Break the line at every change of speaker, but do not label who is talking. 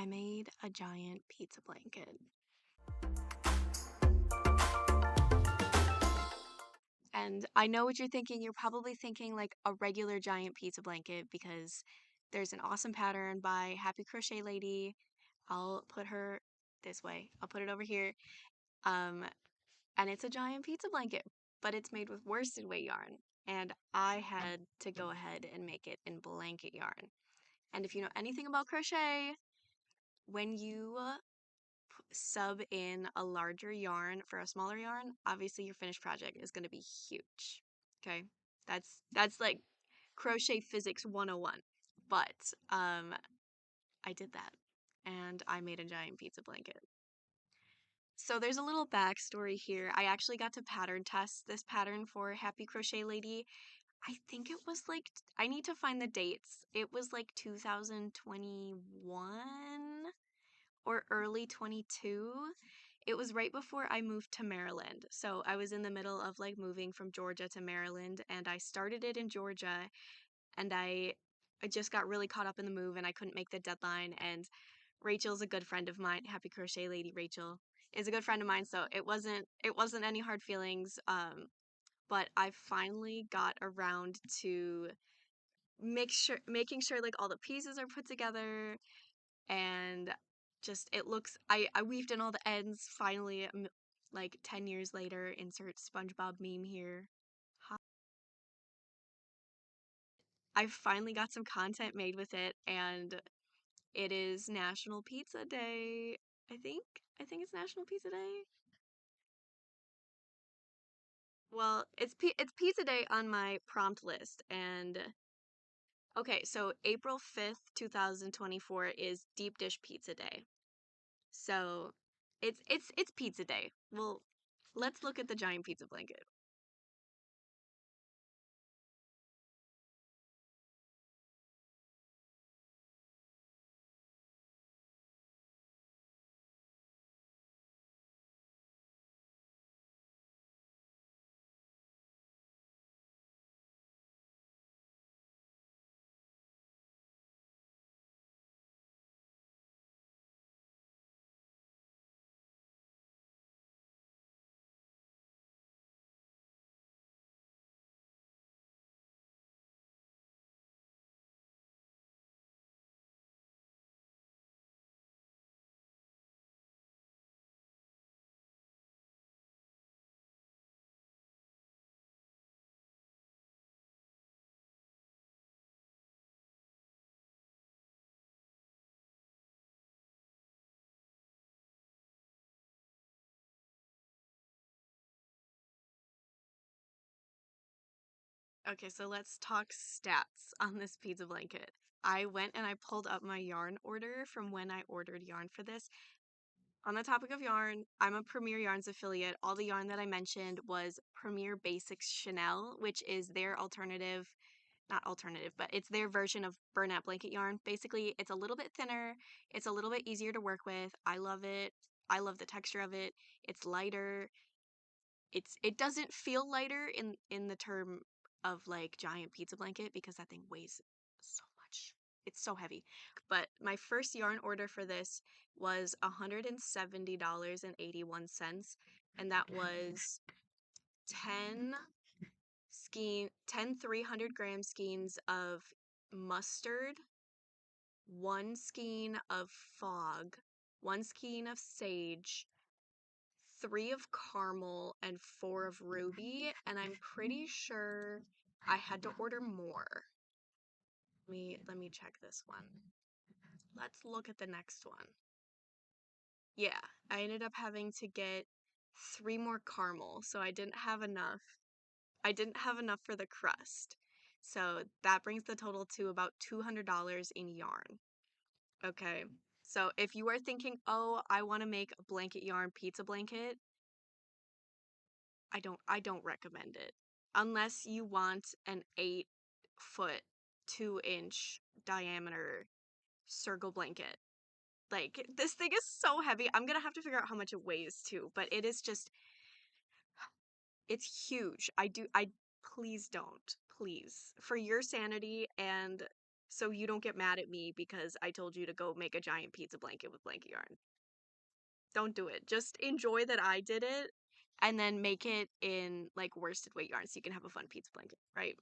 I made a giant pizza blanket. And I know what you're thinking. You're probably thinking like a regular giant pizza blanket because there's an awesome pattern by Happy Crochet Lady. I'll put her this way. I'll put it over here. Um, and it's a giant pizza blanket, but it's made with worsted weight yarn. And I had to go ahead and make it in blanket yarn. And if you know anything about crochet, when you sub in a larger yarn for a smaller yarn, obviously your finished project is going to be huge. Okay? That's like crochet physics 101. But I did that and I made a giant pizza blanket. So there's a little backstory here. I actually got to pattern test this pattern for Happy Crochet Lady. I think it was like, I need to find the dates. It was like 2021 or early 22. It was right before I moved to Maryland. So I was in the middle of like moving from Georgia to Maryland, and I started it in Georgia, and I just got really caught up in the move and I couldn't make the deadline. And Rachel's a good friend of mine. Happy Crochet Lady Rachel is a good friend of mine, so it wasn't any hard feelings. But I finally got around to making sure like all the pieces are put together, and just it looks, I weaved in all the ends finally, like 10 years later. Insert SpongeBob meme here. I finally got some content made with it, and it is National Pizza Day. I think it's National Pizza Day. Well, it's Pizza Day on my prompt list. And okay, so April 5th, 2024 is Deep Dish Pizza Day. So it's Pizza Day. Well, let's look at the giant pizza blanket. Okay, so let's talk stats on this pizza blanket. I went and I pulled up my yarn order from when I ordered yarn for this. On the topic of yarn, I'm a Premier Yarns affiliate. All the yarn that I mentioned was Premier Basics Chanel, which is their alternative, not alternative, but it's their version of burlap blanket yarn. Basically, it's a little bit thinner, it's a little bit easier to work with. I love it. I love the texture of it. It's lighter. It doesn't feel lighter in the term of like giant pizza blanket because that thing weighs so much. It's so heavy. But my first yarn order for this was $170.81, and that was 10 10 300-gram skeins of mustard, one skein of fog, one skein of sage, three of caramel, and four of ruby. And I'm pretty sure I had to order more. Let me check this one. Let's look at the next one. Yeah, I ended up having to get three more caramel, so I didn't have enough. I didn't have enough for the crust. So that brings the total to about $200 in yarn. Okay. So if you are thinking, "Oh, I want to make a blanket yarn pizza blanket," I don't recommend it. Unless you want an 8 foot, 2 inch diameter circle blanket. Like, this thing is so heavy. I'm gonna have to figure out how much it weighs too, but it is just, it's huge. Please don't. Please. For your sanity and so you don't get mad at me because I told you to go make a giant pizza blanket with blanket yarn. Don't do it. Just enjoy that I did it and then make it in like worsted weight yarn so you can have a fun pizza blanket, right?